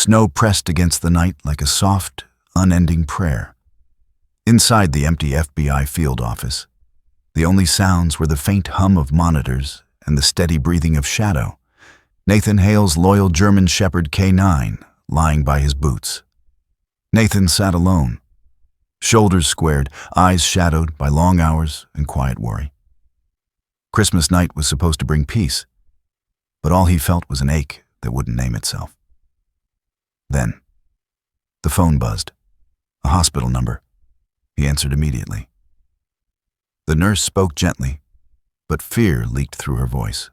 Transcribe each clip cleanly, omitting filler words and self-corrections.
Snow pressed against the night like a soft, unending prayer. Inside the empty FBI field office, the only sounds were the faint hum of monitors and the steady breathing of Shadow, Nathan Hale's loyal German Shepherd K9, lying by his boots. Nathan sat alone, shoulders squared, eyes shadowed by long hours and quiet worry. Christmas night was supposed to bring peace, but all he felt was an ache that wouldn't name itself. Then, the phone buzzed. A hospital number. He answered immediately. The nurse spoke gently, but fear leaked through her voice.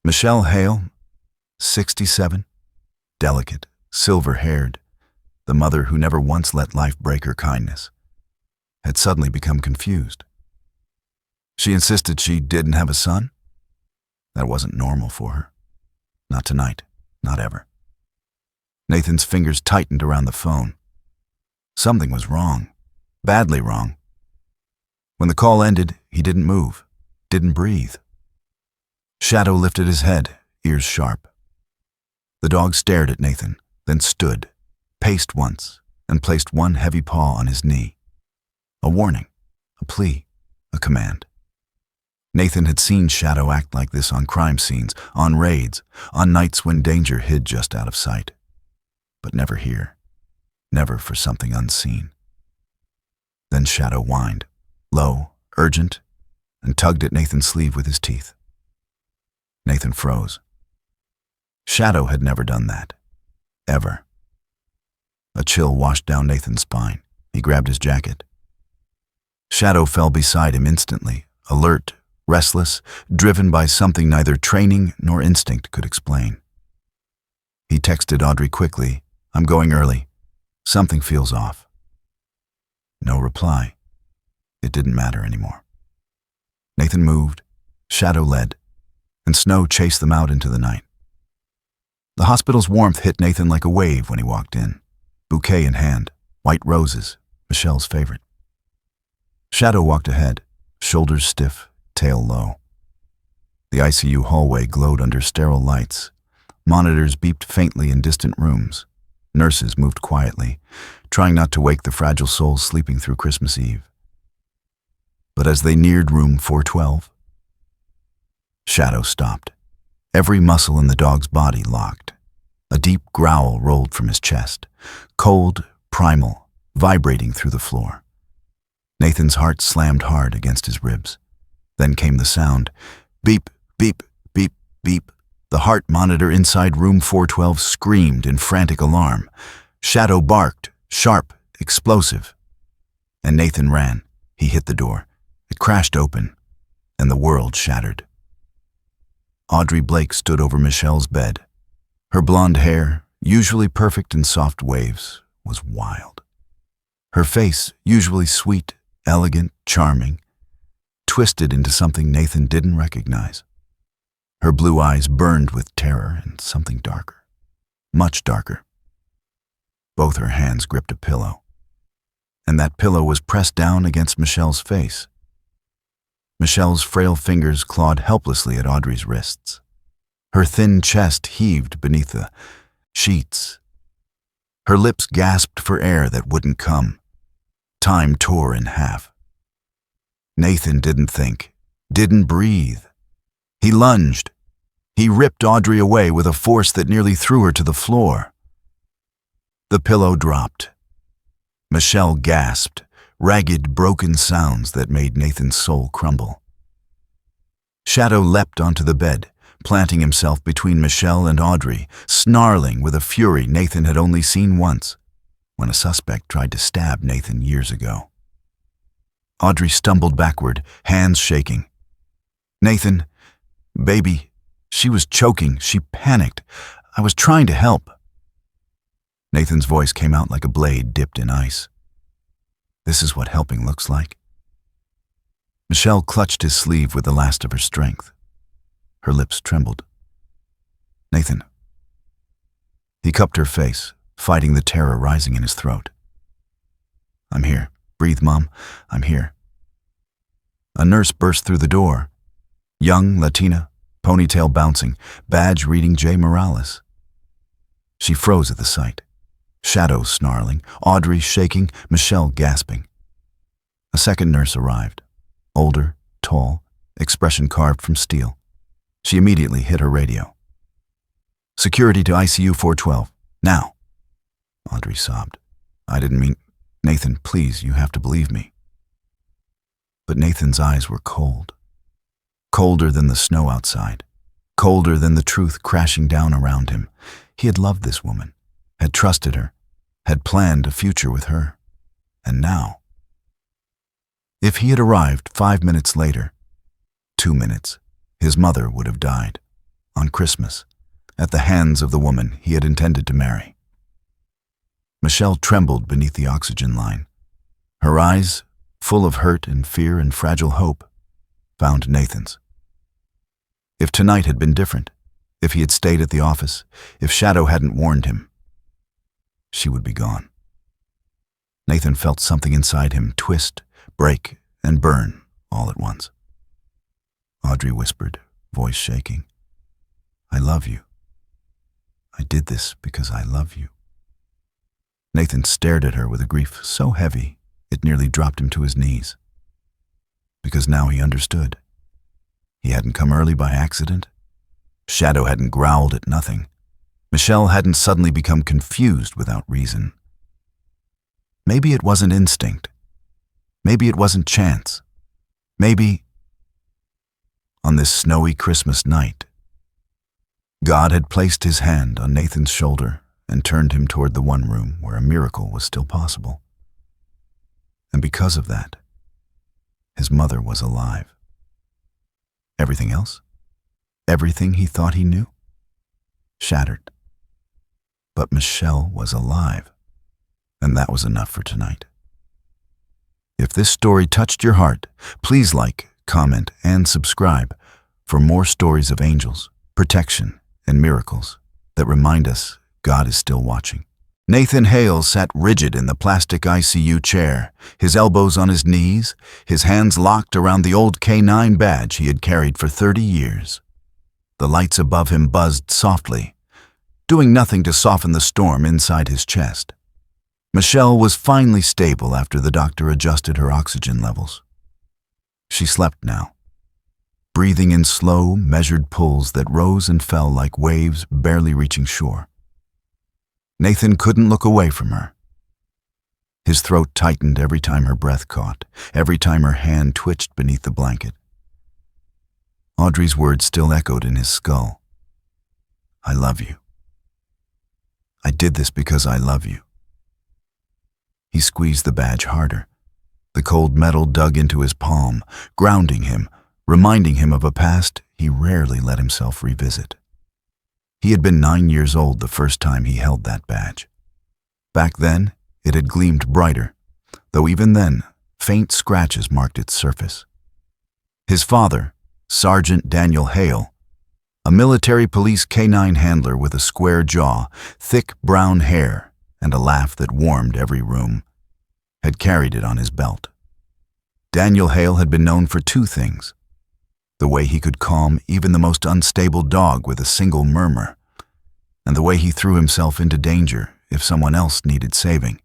Michelle Hale, 67, delicate, silver-haired, the mother who never once let life break her kindness, had suddenly become confused. She insisted she didn't have a son. That wasn't normal for her. Not tonight, not ever. Nathan's fingers tightened around the phone. Something was wrong, badly wrong. When the call ended, he didn't move, didn't breathe. Shadow lifted his head, ears sharp. The dog stared at Nathan, then stood, paced once, and placed one heavy paw on his knee. A warning, a plea, a command. Nathan had seen Shadow act like this on crime scenes, on raids, on nights when danger hid just out of sight. But never here, never for something unseen. Then Shadow whined, low, urgent, and tugged at Nathan's sleeve with his teeth. Nathan froze. Shadow had never done that. Ever. A chill washed down Nathan's spine. He grabbed his jacket. Shadow fell beside him instantly, alert, restless, driven by something neither training nor instinct could explain. He texted Audrey quickly, "I'm going early. Something feels off." No reply. It didn't matter anymore. Nathan moved, Shadow led, and Snow chased them out into the night. The hospital's warmth hit Nathan like a wave when he walked in, bouquet in hand, white roses, Michelle's favorite. Shadow walked ahead, shoulders stiff, tail low. The ICU hallway glowed under sterile lights. Monitors beeped faintly in distant rooms. Nurses moved quietly, trying not to wake the fragile souls sleeping through Christmas Eve. But as they neared room 412, Shadow stopped. Every muscle in the dog's body locked. A deep growl rolled from his chest, cold, primal, vibrating through the floor. Nathan's heart slammed hard against his ribs. Then came the sound. Beep, beep, beep, beep. The heart monitor inside room 412 screamed in frantic alarm. Shadow barked, sharp, explosive. And Nathan ran. He hit the door. It crashed open, and the world shattered. Audrey Blake stood over Michelle's bed. Her blonde hair, usually perfect in soft waves, was wild. Her face, usually sweet, elegant, charming, twisted into something Nathan didn't recognize. Her blue eyes burned with terror and something darker, much darker. Both her hands gripped a pillow, and that pillow was pressed down against Michelle's face. Michelle's frail fingers clawed helplessly at Audrey's wrists. Her thin chest heaved beneath the sheets. Her lips gasped for air that wouldn't come. Time tore in half. Nathan didn't think, didn't breathe. He lunged. He ripped Audrey away with a force that nearly threw her to the floor. The pillow dropped. Michelle gasped, ragged, broken sounds that made Nathan's soul crumble. Shadow leapt onto the bed, planting himself between Michelle and Audrey, snarling with a fury Nathan had only seen once, when a suspect tried to stab Nathan years ago. Audrey stumbled backward, hands shaking. "Nathan, baby," she was choking, she panicked. "I was trying to help." Nathan's voice came out like a blade dipped in ice. "This is what helping looks like." Michelle clutched his sleeve with the last of her strength. Her lips trembled. "Nathan." He cupped her face, fighting the terror rising in his throat. "I'm here. Breathe, Mom. I'm here." A nurse burst through the door. Young, Latina, ponytail bouncing, badge reading J. Morales. She froze at the sight. Shadow snarling, Audrey shaking, Michelle gasping. A second nurse arrived. Older, tall, expression carved from steel. She immediately hit her radio. "Security to ICU 412. Now." Audrey sobbed. "I didn't mean... Nathan, please, you have to believe me." But Nathan's eyes were cold. Colder than the snow outside. Colder than the truth crashing down around him. He had loved this woman, had trusted her, had planned a future with her. And now... If he had arrived 5 minutes later, 2 minutes, his mother would have died, on Christmas, at the hands of the woman he had intended to marry. Michelle trembled beneath the oxygen line. Her eyes, full of hurt and fear and fragile hope, found Nathan's. If tonight had been different, if he had stayed at the office, if Shadow hadn't warned him, she would be gone. Nathan felt something inside him twist, break, and burn all at once. Audrey whispered, voice shaking, "I love you. I did this because I love you." Nathan stared at her with a grief so heavy it nearly dropped him to his knees. Because now he understood. He hadn't come early by accident. Shadow hadn't growled at nothing. Michelle hadn't suddenly become confused without reason. Maybe it wasn't instinct. Maybe it wasn't chance. Maybe, on this snowy Christmas night, God had placed his hand on Nathan's shoulder and turned him toward the one room where a miracle was still possible. And because of that, his mother was alive. Everything else? Everything he thought he knew? Shattered. But Michelle was alive, and that was enough for tonight. If this story touched your heart, please like, comment, and subscribe for more stories of angels, protection, and miracles that remind us God is still watching. Nathan Hale sat rigid in the plastic ICU chair, his elbows on his knees, his hands locked around the old K9 badge he had carried for 30 years. The lights above him buzzed softly, doing nothing to soften the storm inside his chest. Michelle was finally stable after the doctor adjusted her oxygen levels. She slept now, breathing in slow, measured pulls that rose and fell like waves barely reaching shore. Nathan couldn't look away from her. His throat tightened every time her breath caught, every time her hand twitched beneath the blanket. Audrey's words still echoed in his skull. "I love you. I did this because I love you." He squeezed the badge harder. The cold metal dug into his palm, grounding him, reminding him of a past he rarely let himself revisit. He had been 9 years old the first time he held that badge. Back then, it had gleamed brighter, though even then, faint scratches marked its surface. His father, Sergeant Daniel Hale, a military police K9 handler with a square jaw, thick brown hair, and a laugh that warmed every room, had carried it on his belt. Daniel Hale had been known for two things: the way he could calm even the most unstable dog with a single murmur, and the way he threw himself into danger if someone else needed saving.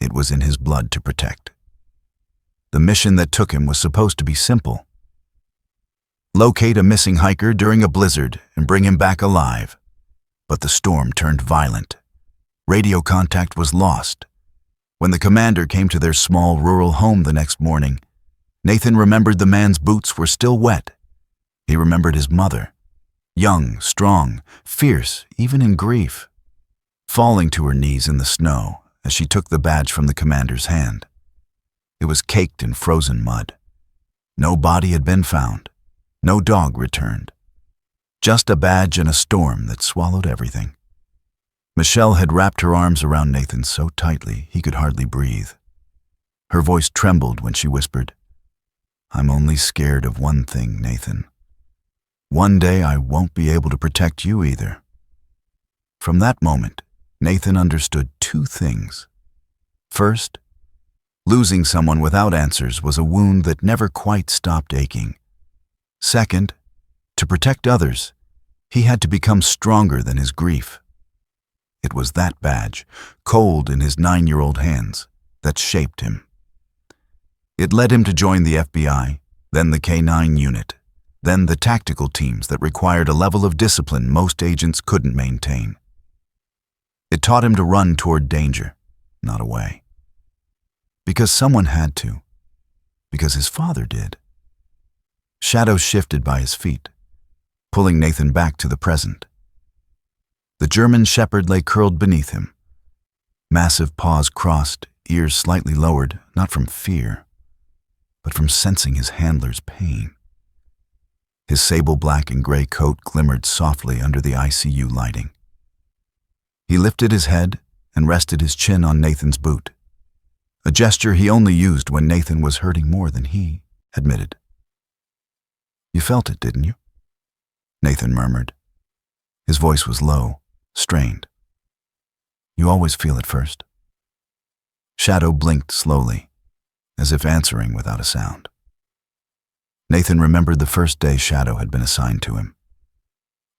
It was in his blood to protect. The mission that took him was supposed to be simple. Locate a missing hiker during a blizzard and bring him back alive. But the storm turned violent. Radio contact was lost. When the commander came to their small rural home the next morning, Nathan remembered the man's boots were still wet. He remembered his mother, young, strong, fierce, even in grief, falling to her knees in the snow as she took the badge from the commander's hand. It was caked in frozen mud. No body had been found. No dog returned. Just a badge and a storm that swallowed everything. Michelle had wrapped her arms around Nathan so tightly he could hardly breathe. Her voice trembled when she whispered, "I'm only scared of one thing, Nathan. One day I won't be able to protect you either." From that moment, Nathan understood two things. First, losing someone without answers was a wound that never quite stopped aching. Second, to protect others, he had to become stronger than his grief. It was that badge, cold in his 9-year-old hands, that shaped him. It led him to join the FBI, then the K-9 unit, then the tactical teams that required a level of discipline most agents couldn't maintain. It taught him to run toward danger, not away. Because someone had to. Because his father did. Shadows shifted by his feet, pulling Nathan back to the present. The German shepherd lay curled beneath him. Massive paws crossed, ears slightly lowered, not from fear, but from sensing his handler's pain. His sable black and gray coat glimmered softly under the ICU lighting. He lifted his head and rested his chin on Nathan's boot, a gesture he only used when Nathan was hurting more than he admitted. "You felt it, didn't you?" Nathan murmured. His voice was low, strained. "You always feel it first." Shadow blinked slowly, as if answering without a sound. Nathan remembered the first day Shadow had been assigned to him.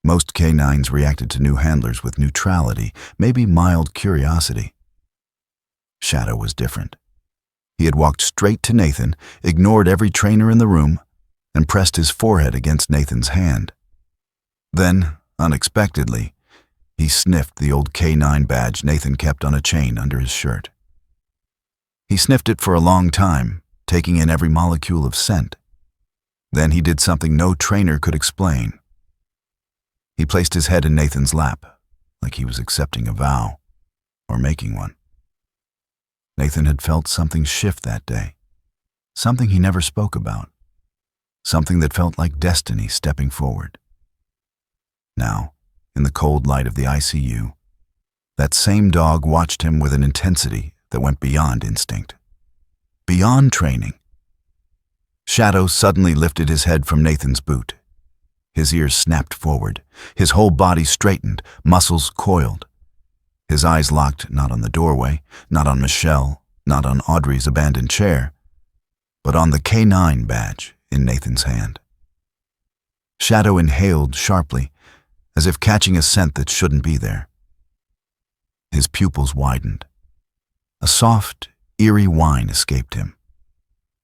Most K-9s reacted to new handlers with neutrality, maybe mild curiosity. Shadow was different. He had walked straight to Nathan, ignored every trainer in the room, and pressed his forehead against Nathan's hand. Then, unexpectedly, he sniffed the old K-9 badge Nathan kept on a chain under his shirt. He sniffed it for a long time, taking in every molecule of scent. Then he did something no trainer could explain. He placed his head in Nathan's lap, like he was accepting a vow, or making one. Nathan had felt something shift that day, something he never spoke about, something that felt like destiny stepping forward. Now, in the cold light of the ICU, that same dog watched him with an intensity that went beyond instinct, beyond training. Shadow suddenly lifted his head from Nathan's boot. His ears snapped forward, his whole body straightened, muscles coiled. His eyes locked not on the doorway, not on Michelle, not on Audrey's abandoned chair, but on the K-9 badge in Nathan's hand. Shadow inhaled sharply, as if catching a scent that shouldn't be there. His pupils widened. A soft, eerie whine escaped him,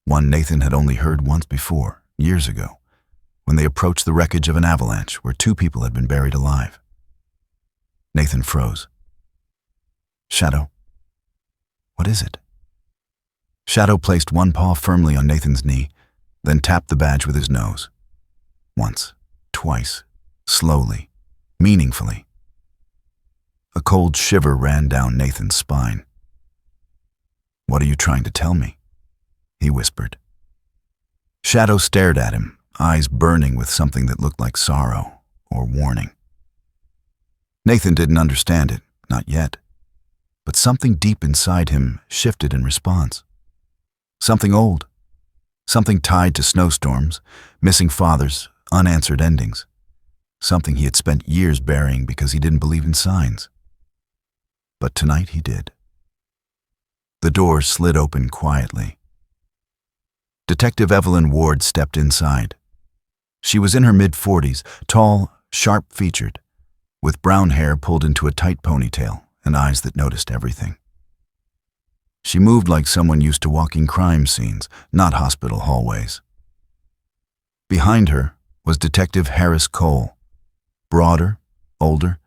one Nathan had only heard once before, years ago, when they approached the wreckage of an avalanche where 2 people had been buried alive. Nathan froze. "Shadow, what is it?" Shadow placed one paw firmly on Nathan's knee, then tapped the badge with his nose. Once, twice, slowly, meaningfully. A cold shiver ran down Nathan's spine. "What are you trying to tell me?" he whispered. Shadow stared at him, eyes burning with something that looked like sorrow or warning. Nathan didn't understand it, not yet, but something deep inside him shifted in response. Something old, something tied to snowstorms, missing fathers, unanswered endings, something he had spent years burying because he didn't believe in signs. But tonight he did. The door slid open quietly. Detective Evelyn Ward stepped inside. She was in her mid-40s, tall, sharp-featured, with brown hair pulled into a tight ponytail and eyes that noticed everything. She moved like someone used to walking crime scenes, not hospital hallways. Behind her was Detective Harris Cole, broader, older,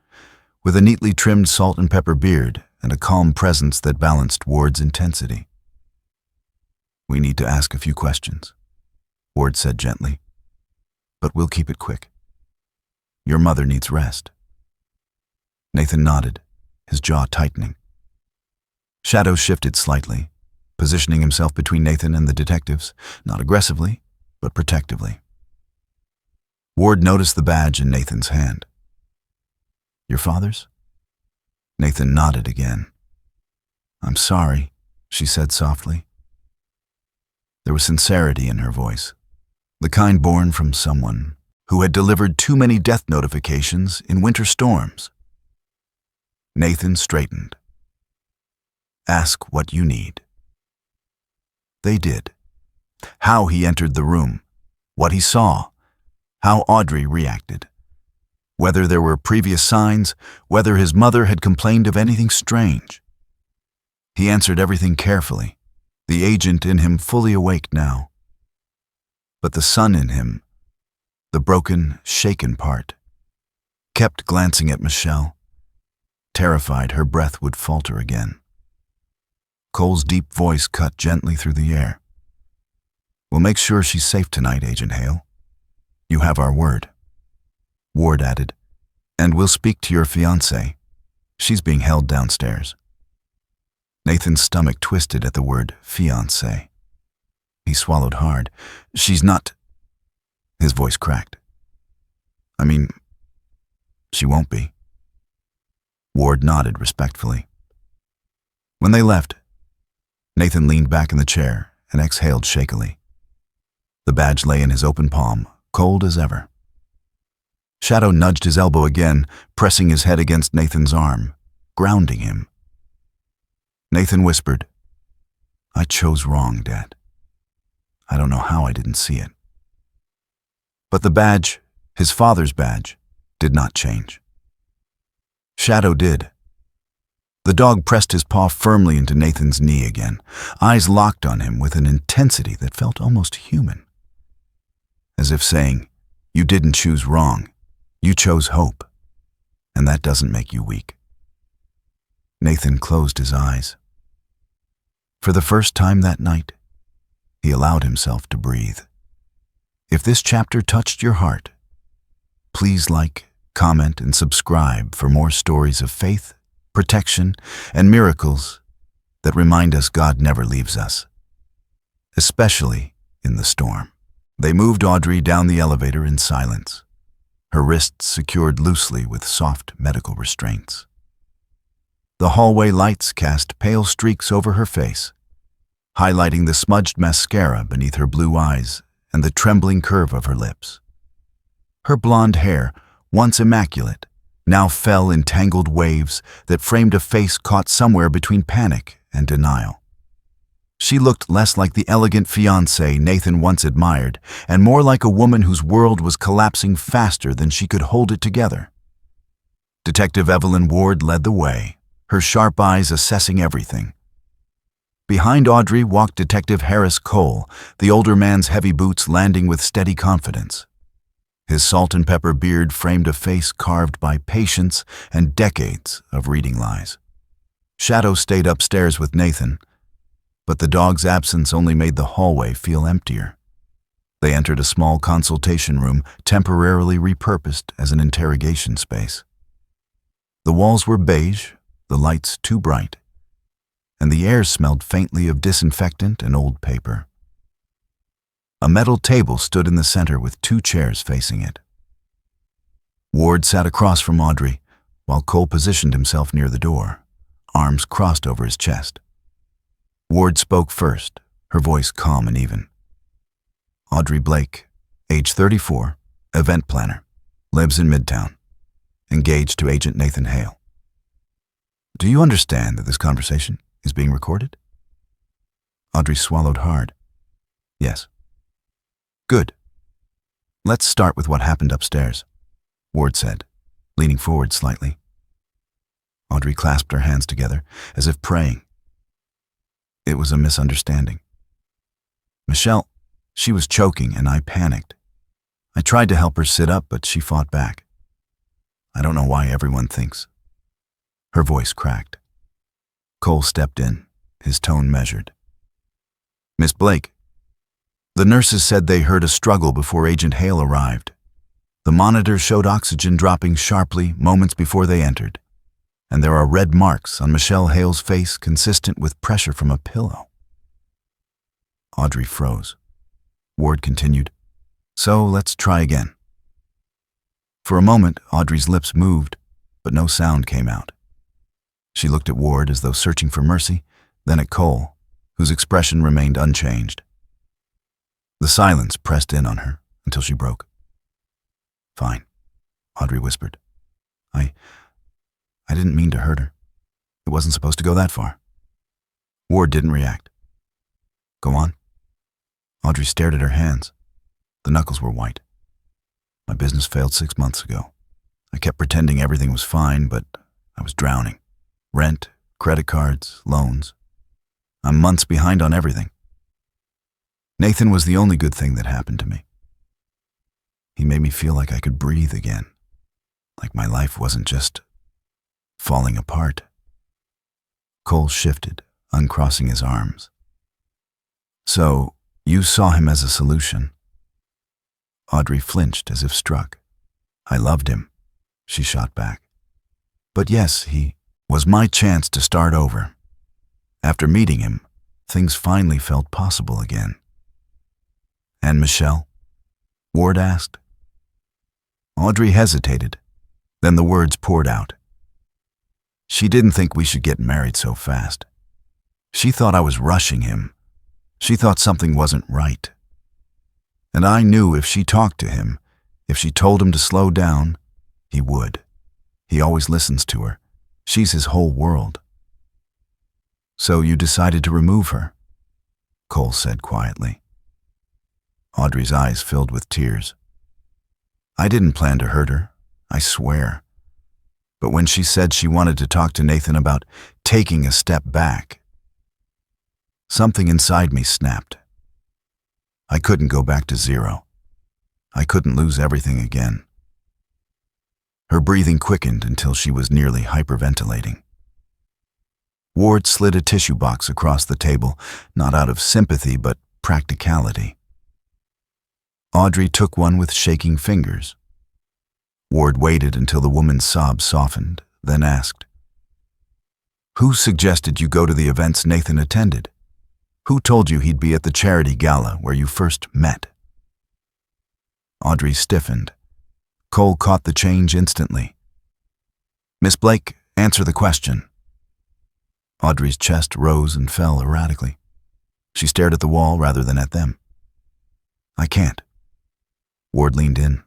with a neatly trimmed salt and pepper beard and a calm presence that balanced Ward's intensity. "We need to ask a few questions," Ward said gently, "but we'll keep it quick. Your mother needs rest." Nathan nodded, his jaw tightening. Shadow shifted slightly, positioning himself between Nathan and the detectives, not aggressively, but protectively. Ward noticed the badge in Nathan's hand. "Your father's?" Nathan nodded again. "I'm sorry," she said softly. There was sincerity in her voice, the kind born from someone who had delivered too many death notifications in winter storms. Nathan straightened. "Ask what you need." They did. How he entered the room, what he saw, how Audrey reacted. whether there were previous signs, whether his mother had complained of anything strange. He answered everything carefully, the agent in him fully awake now. But the son in him, the broken, shaken part, kept glancing at Michelle, terrified her breath would falter again. Cole's deep voice cut gently through the air. "We'll make sure she's safe tonight, Agent Hale. You have our word." Ward added, "And we'll speak to your fiancée. She's being held downstairs." Nathan's stomach twisted at the word fiancée. He swallowed hard. "She's not..." His voice cracked. "I mean, she won't be." Ward nodded respectfully. When they left, Nathan leaned back in the chair and exhaled shakily. The badge lay in his open palm, cold as ever. Shadow nudged his elbow again, pressing his head against Nathan's arm, grounding him. Nathan whispered, "I chose wrong, Dad. I don't know how I didn't see it." But the badge, his father's badge, did not change. Shadow did. The dog pressed his paw firmly into Nathan's knee again, eyes locked on him with an intensity that felt almost human. As if saying, "You didn't choose wrong, you chose hope, and that doesn't make you weak." Nathan closed his eyes. For the first time that night, he allowed himself to breathe. If this chapter touched your heart, please like, comment, and subscribe for more stories of faith, protection, and miracles that remind us God never leaves us, especially in the storm. They moved Audrey down the elevator in silence, her wrists secured loosely with soft medical restraints. The hallway lights cast pale streaks over her face, highlighting the smudged mascara beneath her blue eyes and the trembling curve of her lips. Her blonde hair, once immaculate, now fell in tangled waves that framed a face caught somewhere between panic and denial. She looked less like the elegant fiancée Nathan once admired, and more like a woman whose world was collapsing faster than she could hold it together. Detective Evelyn Ward led the way, her sharp eyes assessing everything. Behind Audrey walked Detective Harris Cole, the older man's heavy boots landing with steady confidence. His salt and pepper beard framed a face carved by patience and decades of reading lies. Shadow stayed upstairs with Nathan, but the dog's absence only made the hallway feel emptier. They entered a small consultation room temporarily repurposed as an interrogation space. The walls were beige, the lights too bright, and the air smelled faintly of disinfectant and old paper. A metal table stood in the center with 2 chairs facing it. Ward sat across from Audrey, while Cole positioned himself near the door, arms crossed over his chest. Ward spoke first, her voice calm and even. "Audrey Blake, age 34, event planner, lives in Midtown, engaged to Agent Nathan Hale. Do you understand that this conversation is being recorded?" Audrey swallowed hard. "Yes." "Good. Let's start with what happened upstairs," Ward said, leaning forward slightly. Audrey clasped her hands together, as if praying. "It was a misunderstanding. Michelle, she was choking and I panicked. I tried to help her sit up, but she fought back. I don't know why everyone thinks." Her voice cracked. Cole stepped in, his tone measured. "Miss Blake, the nurses said they heard a struggle before Agent Hale arrived. The monitor showed oxygen dropping sharply moments before they entered, and there are red marks on Michelle Hale's face consistent with pressure from a pillow." Audrey froze. Ward continued, "So let's try again." For a moment, Audrey's lips moved, but no sound came out. She looked at Ward as though searching for mercy, then at Cole, whose expression remained unchanged. The silence pressed in on her until she broke. "Fine," Audrey whispered. I didn't mean to hurt her. It wasn't supposed to go that far." Ward didn't react. "Go on." Audrey stared at her hands. The knuckles were white. "My business failed 6 months ago. I kept pretending everything was fine, but I was drowning. Rent, credit cards, loans. I'm months behind on everything. Nathan was the only good thing that happened to me. He made me feel like I could breathe again, like my life wasn't just falling apart. Cole shifted, uncrossing his arms. So, you saw him as a solution. Audrey flinched as if struck. I loved him, she shot back. But yes, he was my chance to start over. After meeting him, things finally felt possible again. And Michelle? Ward asked. Audrey hesitated, then the words poured out. She didn't think we should get married so fast. She thought I was rushing him. She thought something wasn't right. And I knew if she talked to him, if she told him to slow down, he would. He always listens to her. She's his whole world. So you decided to remove her, Cole said quietly. Audrey's eyes filled with tears. I didn't plan to hurt her, I swear. But when she said she wanted to talk to Nathan about taking a step back, something inside me snapped. I couldn't go back to zero. I couldn't lose everything again. Her breathing quickened until she was nearly hyperventilating. Ward slid a tissue box across the table, not out of sympathy but practicality. Audrey took one with shaking fingers. Ward waited until the woman's sobs softened, then asked, "Who suggested you go to the events Nathan attended? Who told you he'd be at the charity gala where you first met?" Audrey stiffened. Cole caught the change instantly. "Miss Blake, answer the question." Audrey's chest rose and fell erratically. She stared at the wall rather than at them. "I can't." Ward leaned in.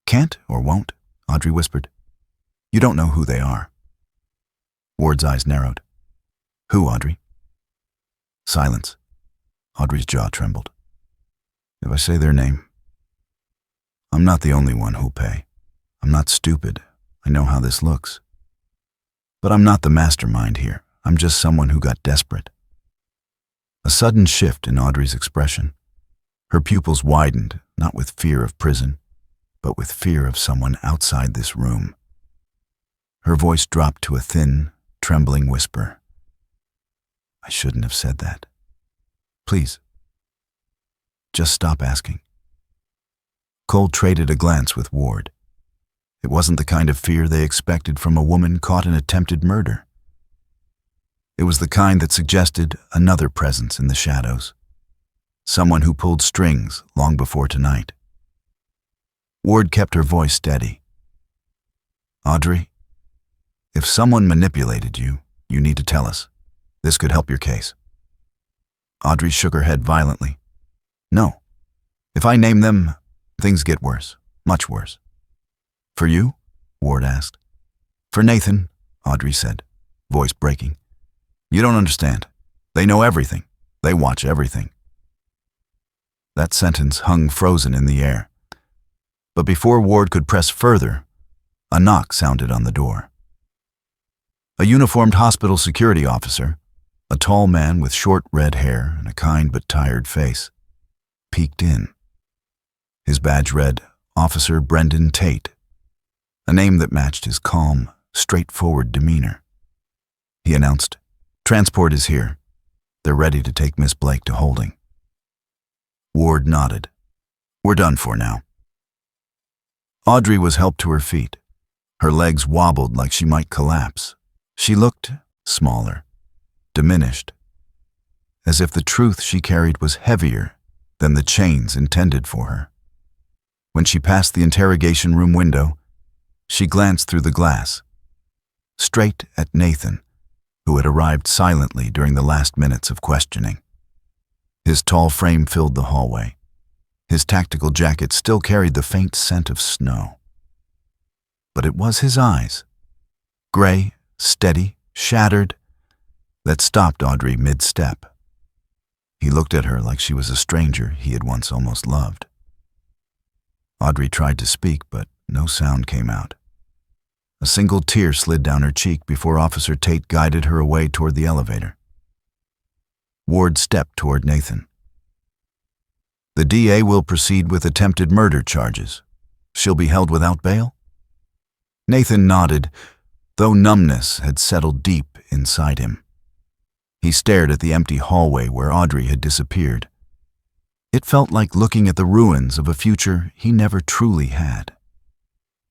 "Can't or won't?" Audrey whispered. "You don't know who they are." Ward's eyes narrowed. "Who, Audrey?" Silence. Audrey's jaw trembled. "If I say their name, I'm not the only one who'll pay. I'm not stupid. I know how this looks. But I'm not the mastermind here. I'm just someone who got desperate." A sudden shift in Audrey's expression. Her pupils widened, not with fear of prison, but with fear of someone outside this room. Her voice dropped to a thin, trembling whisper. "I shouldn't have said that. Please, just stop asking." Cole traded a glance with Ward. It wasn't the kind of fear they expected from a woman caught in attempted murder. It was the kind that suggested another presence in the shadows. Someone who pulled strings long before tonight. Ward kept her voice steady. "Audrey, if someone manipulated you, you need to tell us. This could help your case." Audrey shook her head violently. "No. If I name them, things get worse, much worse." "For you?" Ward asked. "For Nathan," Audrey said, voice breaking. "You don't understand. They know everything. They watch everything." That sentence hung frozen in the air. But before Ward could press further, a knock sounded on the door. A uniformed hospital security officer, a tall man with short red hair and a kind but tired face, peeked in. His badge read, Officer Brendan Tate, a name that matched his calm, straightforward demeanor. He announced, "Transport is here. They're ready to take Miss Blake to holding." Ward nodded. "We're done for now." Audrey was helped to her feet. Her legs wobbled like she might collapse. She looked smaller, diminished, as if the truth she carried was heavier than the chains intended for her. When she passed the interrogation room window, she glanced through the glass, straight at Nathan, who had arrived silently during the last minutes of questioning. His tall frame filled the hallway. His tactical jacket still carried the faint scent of snow. But it was his eyes, gray, steady, shattered, that stopped Audrey mid-step. He looked at her like she was a stranger he had once almost loved. Audrey tried to speak, but no sound came out. A single tear slid down her cheek before Officer Tate guided her away toward the elevator. Ward stepped toward Nathan. "The DA will proceed with attempted murder charges. She'll be held without bail?" Nathan nodded, though numbness had settled deep inside him. He stared at the empty hallway where Audrey had disappeared. It felt like looking at the ruins of a future he never truly had.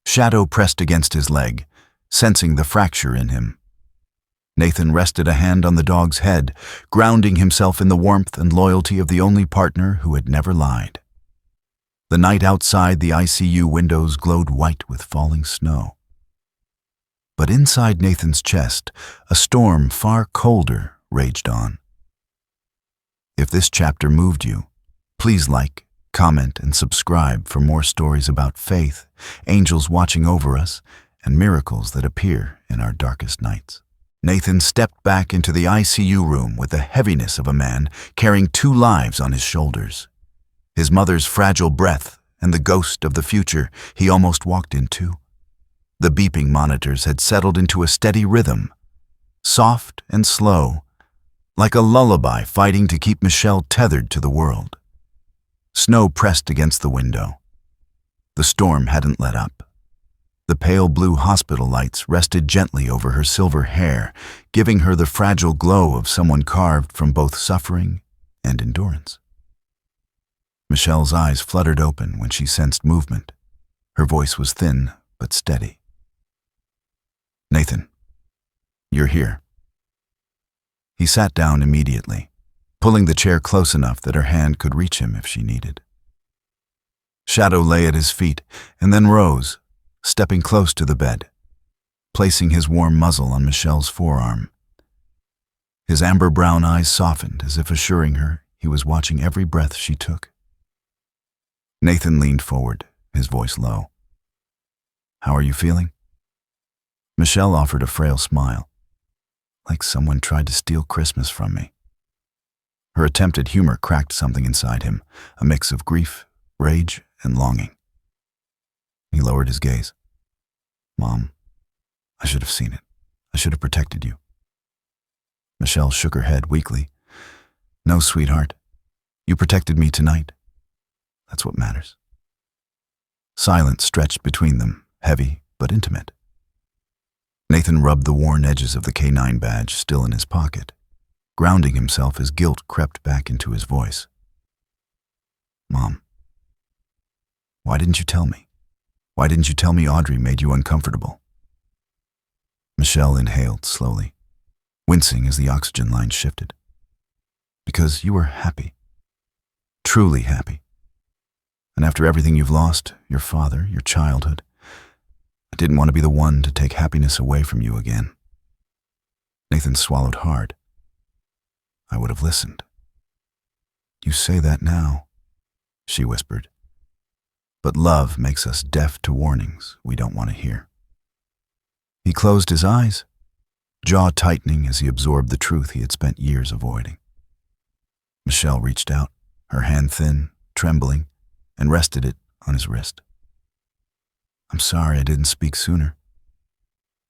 Shadow pressed against his leg, sensing the fracture in him. Nathan rested a hand on the dog's head, grounding himself in the warmth and loyalty of the only partner who had never lied. The night outside the ICU windows glowed white with falling snow. But inside Nathan's chest, a storm far colder raged on. If this chapter moved you, please like, comment, and subscribe for more stories about faith, angels watching over us, and miracles that appear in our darkest nights. Nathan stepped back into the ICU room with the heaviness of a man carrying 2 lives on his shoulders. His mother's fragile breath and the ghost of the future he almost walked into. The beeping monitors had settled into a steady rhythm, soft and slow, like a lullaby fighting to keep Michelle tethered to the world. Snow pressed against the window. The storm hadn't let up. The pale blue hospital lights rested gently over her silver hair, giving her the fragile glow of someone carved from both suffering and endurance. Michelle's eyes fluttered open when she sensed movement. Her voice was thin but steady. "Nathan, you're here." He sat down immediately, pulling the chair close enough that her hand could reach him if she needed. Shadow lay at his feet and then rose, stepping close to the bed, placing his warm muzzle on Michelle's forearm. His amber-brown eyes softened as if assuring her he was watching every breath she took. Nathan leaned forward, his voice low. "How are you feeling?" Michelle offered a frail smile, like someone tried to steal Christmas from me. Her attempt at humor cracked something inside him, a mix of grief, rage, and longing. He lowered his gaze. "Mom, I should have seen it. I should have protected you." Michelle shook her head weakly. "No, sweetheart. You protected me tonight. That's what matters." Silence stretched between them, heavy but intimate. Nathan rubbed the worn edges of the K9 badge still in his pocket, grounding himself as guilt crept back into his voice. "Mom, why didn't you tell me? Why didn't you tell me Audrey made you uncomfortable?" Michelle inhaled slowly, wincing as the oxygen line shifted. "Because you were happy. Truly happy. And after everything you've lost, your father, your childhood, I didn't want to be the one to take happiness away from you again." Nathan swallowed hard. "I would have listened." "You say that now," she whispered. "But love makes us deaf to warnings we don't want to hear." He closed his eyes, jaw tightening as he absorbed the truth he had spent years avoiding. Michelle reached out, her hand thin, trembling, and rested it on his wrist. "I'm sorry I didn't speak sooner.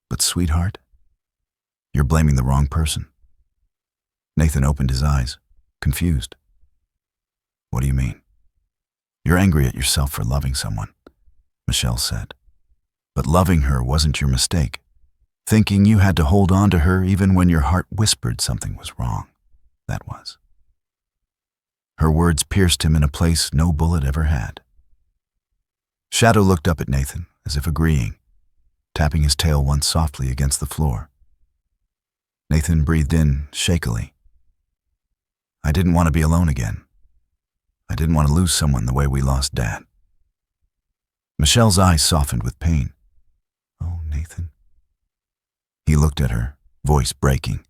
But sweetheart, you're blaming the wrong person." Nathan opened his eyes, confused. "What do you mean?" "You're angry at yourself for loving someone," Michelle said. "But loving her wasn't your mistake. Thinking you had to hold on to her even when your heart whispered something was wrong. That was." Her words pierced him in a place no bullet ever had. Shadow looked up at Nathan, as if agreeing, tapping his tail once softly against the floor. Nathan breathed in shakily. "I didn't want to be alone again. I didn't want to lose someone the way we lost Dad." Michelle's eyes softened with pain. "Oh, Nathan." He looked at her, voice breaking.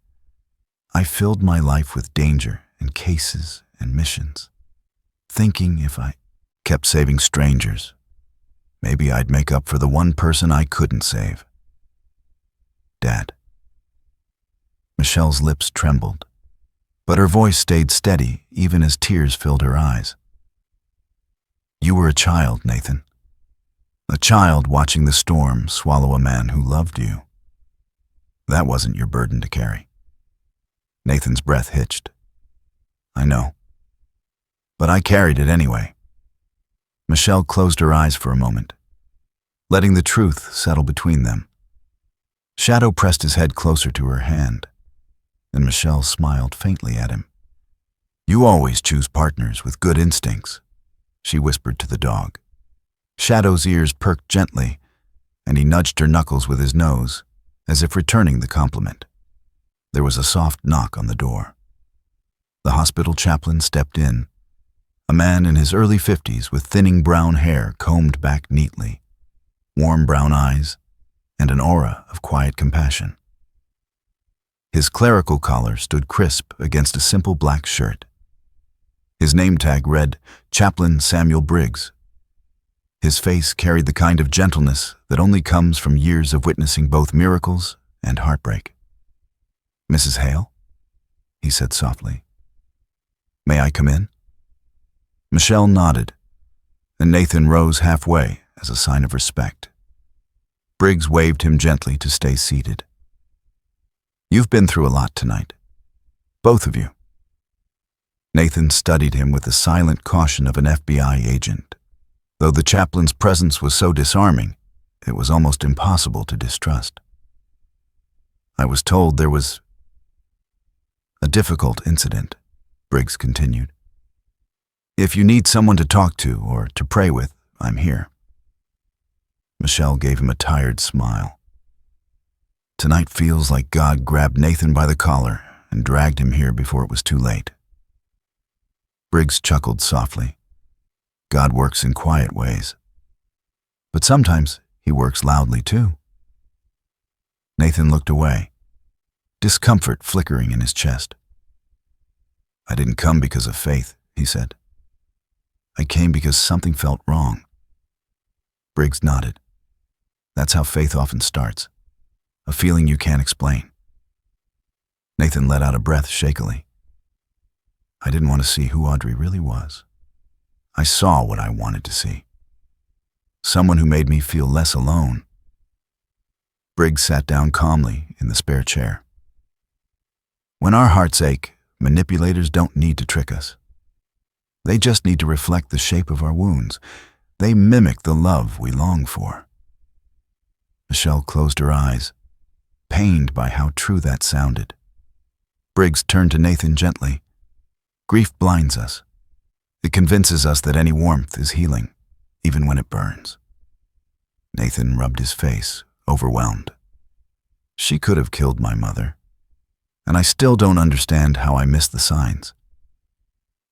"I filled my life with danger and cases and missions, thinking if I kept saving strangers, maybe I'd make up for the one person I couldn't save. Dad." Michelle's lips trembled, but her voice stayed steady even as tears filled her eyes. "You were a child, Nathan. A child watching the storm swallow a man who loved you. That wasn't your burden to carry. Nathan's breath hitched. I know. But I carried it anyway. Michelle closed her eyes for a moment, letting the truth settle between them. Shadow pressed his head closer to her hand, and Michelle smiled faintly at him. You always choose partners with good instincts, she whispered to the dog. Shadow's ears perked gently, and he nudged her knuckles with his nose, as if returning the compliment. There was a soft knock on the door. The hospital chaplain stepped in, a man in his early 50s with thinning brown hair combed back neatly, warm brown eyes, and an aura of quiet compassion. His clerical collar stood crisp against a simple black shirt. His name tag read Chaplain Samuel Briggs. His face carried the kind of gentleness that only comes from years of witnessing both miracles and heartbreak. Mrs. Hale? He said softly. May I come in? Michelle nodded, and Nathan rose halfway as a sign of respect. Briggs waved him gently to stay seated. You've been through a lot tonight. Both of you. Nathan studied him with the silent caution of an FBI agent. Though the chaplain's presence was so disarming, it was almost impossible to distrust. I was told there was a difficult incident, Briggs continued. If you need someone to talk to or to pray with, I'm here. Michelle gave him a tired smile. Tonight feels like God grabbed Nathan by the collar and dragged him here before it was too late. Briggs chuckled softly. God works in quiet ways. But sometimes he works loudly too. Nathan looked away, discomfort flickering in his chest. I didn't come because of faith, he said. I came because something felt wrong. Briggs nodded. That's how faith often starts. A feeling you can't explain. Nathan let out a breath shakily. I didn't want to see who Audrey really was. I saw what I wanted to see. Someone who made me feel less alone. Briggs sat down calmly in the spare chair. When our hearts ache, manipulators don't need to trick us. They just need to reflect the shape of our wounds. They mimic the love we long for. Michelle closed her eyes, pained by how true that sounded. Briggs turned to Nathan gently. Grief blinds us. It convinces us that any warmth is healing, even when it burns. Nathan rubbed his face, overwhelmed. She could have killed my mother, and I still don't understand how I missed the signs.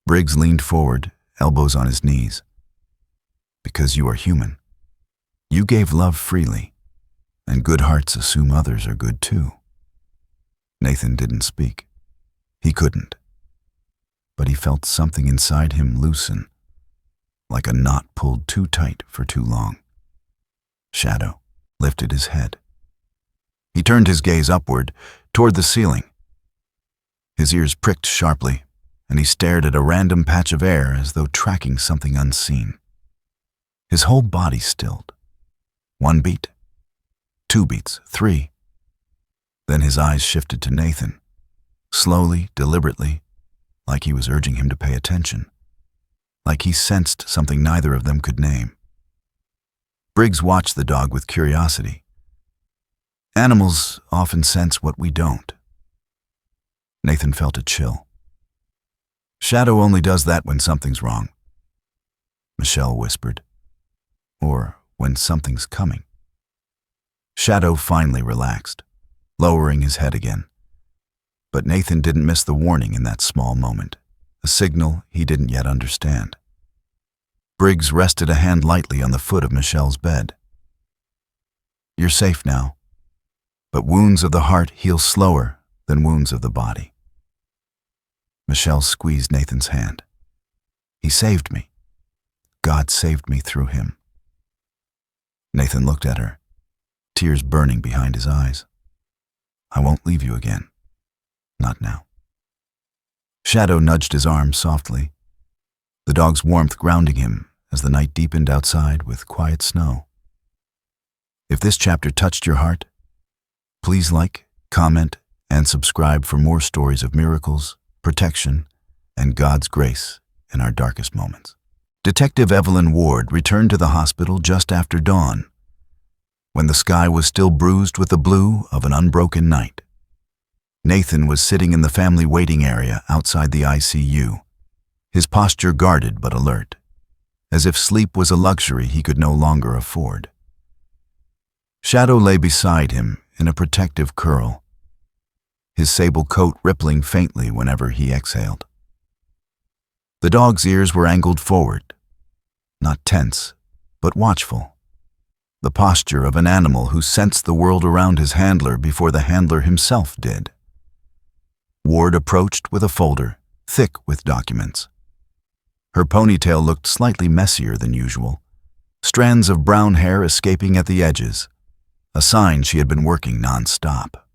Briggs leaned forward, elbows on his knees. Because you are human. You gave love freely, and good hearts assume others are good too. Nathan didn't speak. He couldn't. But he felt something inside him loosen, like a knot pulled too tight for too long. Shadow lifted his head. He turned his gaze upward, toward the ceiling. His ears pricked sharply, and he stared at a random patch of air as though tracking something unseen. His whole body stilled. 1 beat, 2 beats, 3. Then his eyes shifted to Nathan, slowly, deliberately, like he was urging him to pay attention, like he sensed something neither of them could name. Briggs watched the dog with curiosity. Animals often sense what we don't. Nathan felt a chill. Shadow only does that when something's wrong, Michelle whispered. Or when something's coming. Shadow finally relaxed, lowering his head again. But Nathan didn't miss the warning in that small moment, a signal he didn't yet understand. Briggs rested a hand lightly on the foot of Michelle's bed. You're safe now, but wounds of the heart heal slower than wounds of the body. Michelle squeezed Nathan's hand. He saved me. God saved me through him. Nathan looked at her, tears burning behind his eyes. I won't leave you again. Not now. Shadow nudged his arm softly, the dog's warmth grounding him as the night deepened outside with quiet snow. If this chapter touched your heart, please like, comment, and subscribe for more stories of miracles, protection, and God's grace in our darkest moments. Detective Evelyn Ward returned to the hospital just after dawn, when the sky was still bruised with the blue of an unbroken night. Nathan was sitting in the family waiting area outside the ICU, his posture guarded but alert, as if sleep was a luxury he could no longer afford. Shadow lay beside him in a protective curl, his sable coat rippling faintly whenever he exhaled. The dog's ears were angled forward, not tense, but watchful, the posture of an animal who sensed the world around his handler before the handler himself did. Ward approached with a folder, thick with documents. Her ponytail looked slightly messier than usual, strands of brown hair escaping at the edges, a sign she had been working non-stop.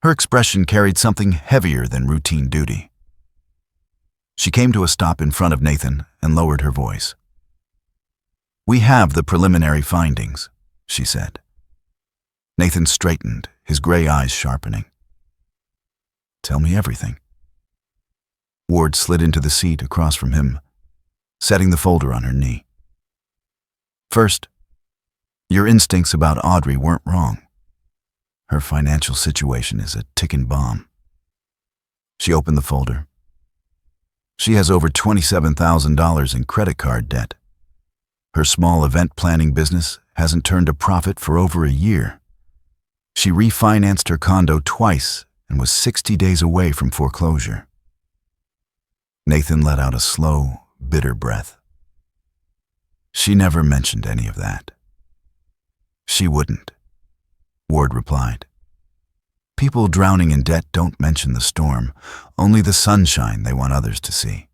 Her expression carried something heavier than routine duty. She came to a stop in front of Nathan and lowered her voice. "We have the preliminary findings," she said. Nathan straightened, his gray eyes sharpening. "Tell me everything." Ward slid into the seat across from him, setting the folder on her knee. "First, your instincts about Audrey weren't wrong. Her financial situation is a ticking bomb." She opened the folder. She has over $27,000 in credit card debt. Her small event planning business hasn't turned a profit for over a year. She refinanced her condo twice and was 60 days away from foreclosure. Nathan let out a slow, bitter breath. "She never mentioned any of that." "She wouldn't," Ward replied. "People drowning in debt don't mention the storm, only the sunshine they want others to see."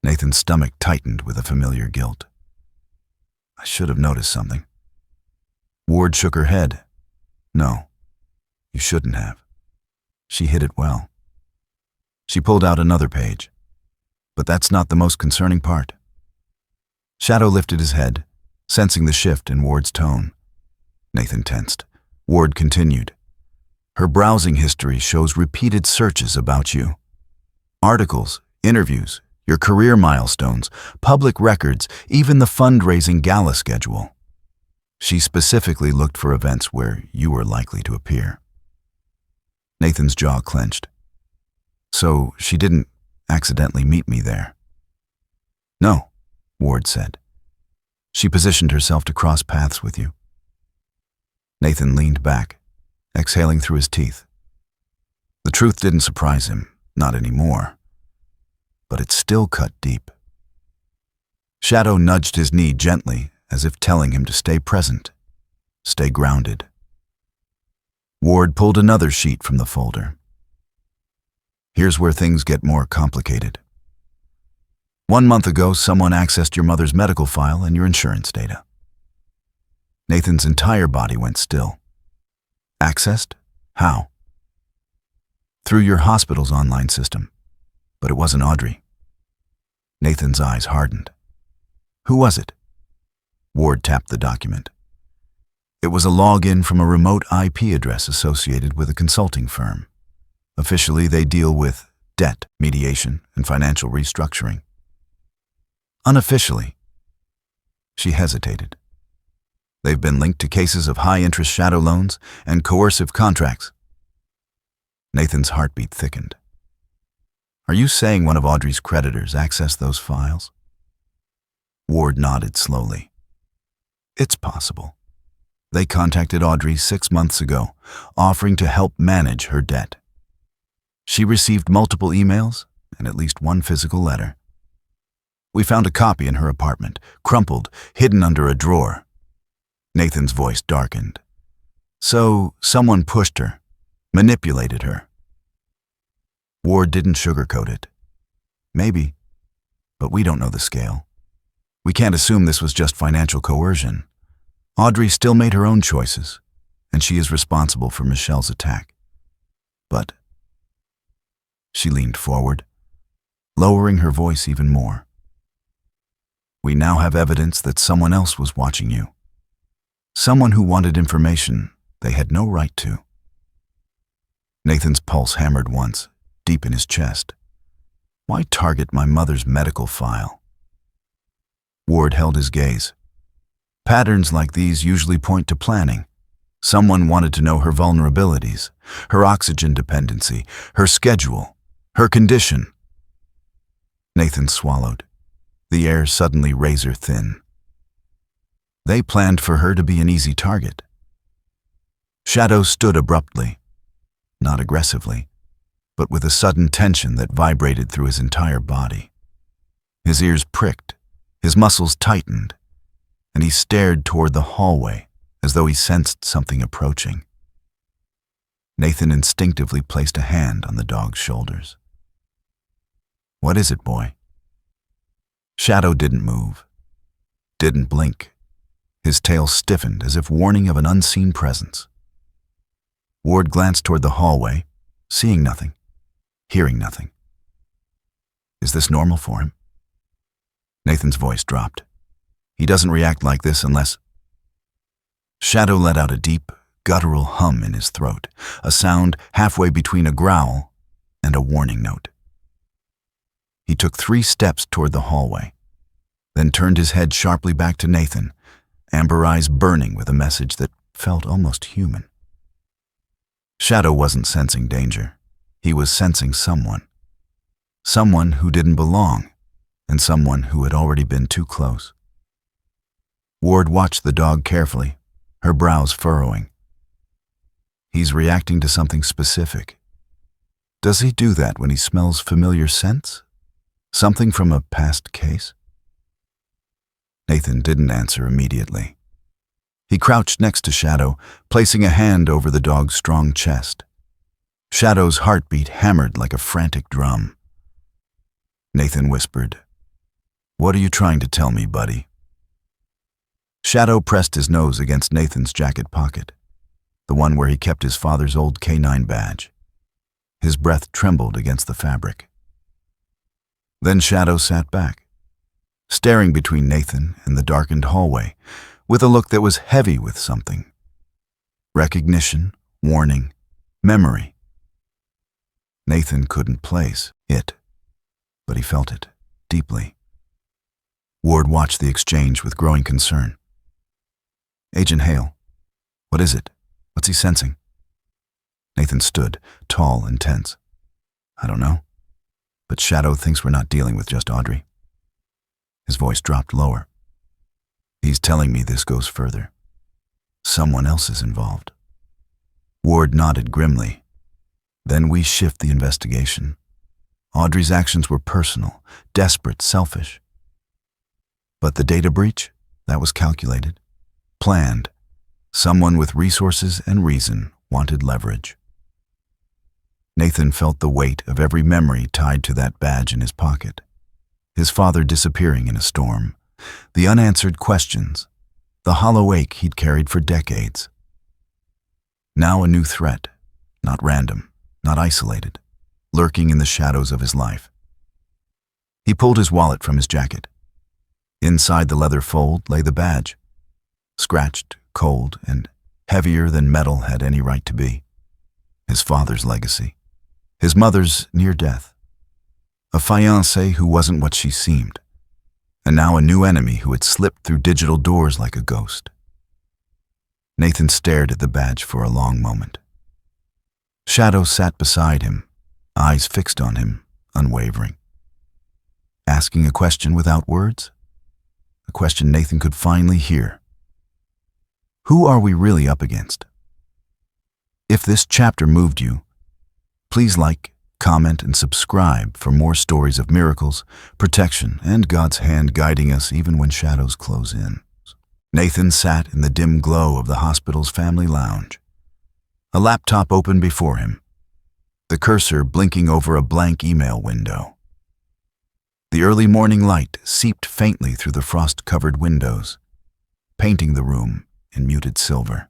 Nathan's stomach tightened with a familiar guilt. "I should have noticed something." Ward shook her head. "No, you shouldn't have. She hid it well." She pulled out another page. "But that's not the most concerning part." Shadow lifted his head, sensing the shift in Ward's tone. Nathan tensed. Ward continued. "Her browsing history shows repeated searches about you. Articles, interviews, your career milestones, public records, even the fundraising gala schedule. She specifically looked for events where you were likely to appear." Nathan's jaw clenched. "So she didn't accidentally meet me there?" "No," Ward said. "She positioned herself to cross paths with you." Nathan leaned back, exhaling through his teeth. The truth didn't surprise him, not anymore. But it still cut deep. Shadow nudged his knee gently, as if telling him to stay present, stay grounded. Ward pulled another sheet from the folder. "Here's where things get more complicated. 1 month ago, someone accessed your mother's medical file and your insurance data." Nathan's entire body went still. "Accessed? How?" "Through your hospital's online system. But it wasn't Audrey." Nathan's eyes hardened. "Who was it?" Ward tapped the document. It was a login from a remote IP address associated with a consulting firm. Officially, they deal with debt mediation and financial restructuring. Unofficially, she hesitated. They've been linked to cases of high-interest shadow loans and coercive contracts. Nathan's heartbeat thickened. "Are you saying one of Audrey's creditors accessed those files?" Ward nodded slowly. "It's possible. They contacted Audrey 6 months ago, offering to help manage her debt. She received multiple emails and at least one physical letter. We found a copy in her apartment, crumpled, hidden under a drawer." Nathan's voice darkened. "So someone pushed her, manipulated her." Ward didn't sugarcoat it. "Maybe, but we don't know the scale. We can't assume this was just financial coercion. Audrey still made her own choices, and she is responsible for Michelle's attack. But..." She leaned forward, lowering her voice even more. "We now have evidence that someone else was watching you. Someone who wanted information they had no right to. Nathan's pulse hammered once, deep in his chest. Why target my mother's medical file? Ward held his gaze. Patterns like these usually point to planning. Someone wanted to know her vulnerabilities, her oxygen dependency, her schedule, her condition. Nathan swallowed, the air suddenly razor thin. They planned for her to be an easy target. Shadow stood abruptly, not aggressively, but with a sudden tension that vibrated through his entire body. His ears pricked, his muscles tightened, and he stared toward the hallway as though he sensed something approaching. Nathan instinctively placed a hand on the dog's shoulders. What is it, boy? Shadow didn't move, didn't blink. His tail stiffened as if warning of an unseen presence. Ward glanced toward the hallway, seeing nothing, hearing nothing. Is this normal for him? Nathan's voice dropped. He doesn't react like this unless... Shadow let out a deep, guttural hum in his throat, a sound halfway between a growl and a warning note. He took 3 steps toward the hallway, then turned his head sharply back to Nathan, amber eyes burning with a message that felt almost human. Shadow wasn't sensing danger. He was sensing someone. Someone who didn't belong, and someone who had already been too close. Ward watched the dog carefully, her brows furrowing. He's reacting to something specific. Does he do that when he smells familiar scents? Something from a past case? Nathan didn't answer immediately. He crouched next to Shadow, placing a hand over the dog's strong chest. Shadow's heartbeat hammered like a frantic drum. Nathan whispered, "What are you trying to tell me, buddy?" Shadow pressed his nose against Nathan's jacket pocket, the one where he kept his father's old K9 badge. His breath trembled against the fabric. Then Shadow sat back, staring between Nathan and the darkened hallway, with a look that was heavy with something. Recognition, warning, memory. Nathan couldn't place it, but he felt it, deeply. Ward watched the exchange with growing concern. "Agent Hale, what is it? What's he sensing?" Nathan stood, tall and tense. "I don't know, but Shadow thinks we're not dealing with just Audrey." His voice dropped lower. "He's telling me this goes further. Someone else is involved." Ward nodded grimly. "Then we shift the investigation. Audrey's actions were personal, desperate, selfish. But the data breach, that was calculated, planned. Someone with resources and reason wanted leverage." Nathan felt the weight of every memory tied to that badge in his pocket. His father disappearing in a storm, the unanswered questions, the hollow ache he'd carried for decades. Now a new threat, not random, not isolated, lurking in the shadows of his life. He pulled his wallet from his jacket. Inside the leather fold lay the badge, scratched, cold, and heavier than metal had any right to be. His father's legacy, his mother's near death, a fiancée who wasn't what she seemed, and now a new enemy who had slipped through digital doors like a ghost. Nathan stared at the badge for a long moment. Shadow sat beside him, eyes fixed on him, unwavering. Asking a question without words? A question Nathan could finally hear. Who are we really up against? If this chapter moved you, please like, comment, and subscribe for more stories of miracles, protection, and God's hand guiding us even when shadows close in. Nathan sat in the dim glow of the hospital's family lounge, a laptop open before him, the cursor blinking over a blank email window. The early morning light seeped faintly through the frost-covered windows, painting the room in muted silver.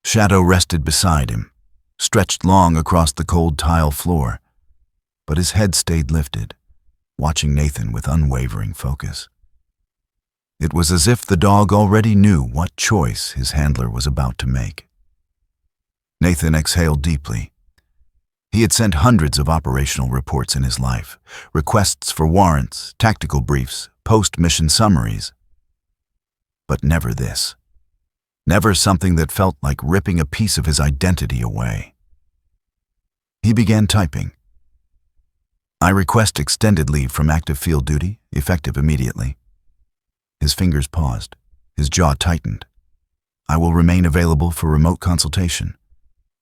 Shadow rested beside him, stretched long across the cold tile floor, but his head stayed lifted, watching Nathan with unwavering focus. It was as if the dog already knew what choice his handler was about to make. Nathan exhaled deeply. He had sent hundreds of operational reports in his life, requests for warrants, tactical briefs, post-mission summaries. But never this. Never something that felt like ripping a piece of his identity away. He began typing. I request extended leave from active field duty, effective immediately. His fingers paused. His jaw tightened. I will remain available for remote consultation,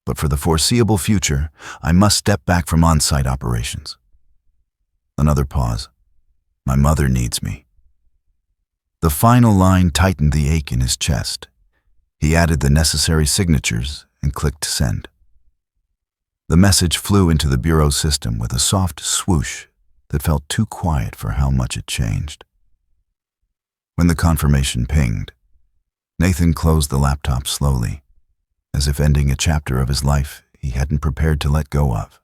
but for the foreseeable future, I must step back from on-site operations. Another pause. My mother needs me. The final line tightened the ache in his chest. He added the necessary signatures and clicked send. The message flew into the bureau system with a soft swoosh that felt too quiet for how much it changed. When the confirmation pinged, Nathan closed the laptop slowly, as if ending a chapter of his life he hadn't prepared to let go of.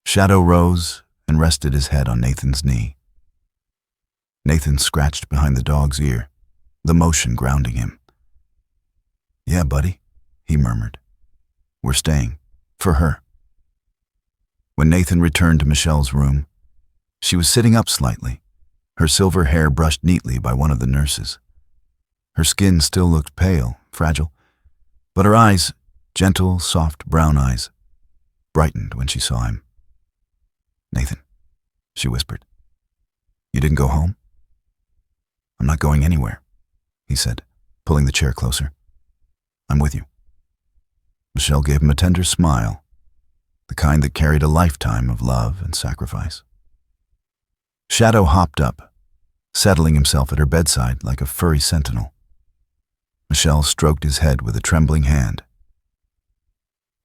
Shadow rose and rested his head on Nathan's knee. Nathan scratched behind the dog's ear, the motion grounding him. Yeah, buddy, he murmured. We're staying. For her. When Nathan returned to Michelle's room, she was sitting up slightly, her silver hair brushed neatly by one of the nurses. Her skin still looked pale, fragile, but her eyes, gentle, soft brown eyes, brightened when she saw him. Nathan, she whispered, you didn't go home? I'm not going anywhere, he said, pulling the chair closer. I'm with you. Michelle gave him a tender smile, the kind that carried a lifetime of love and sacrifice. Shadow hopped up, settling himself at her bedside like a furry sentinel. Michelle stroked his head with a trembling hand.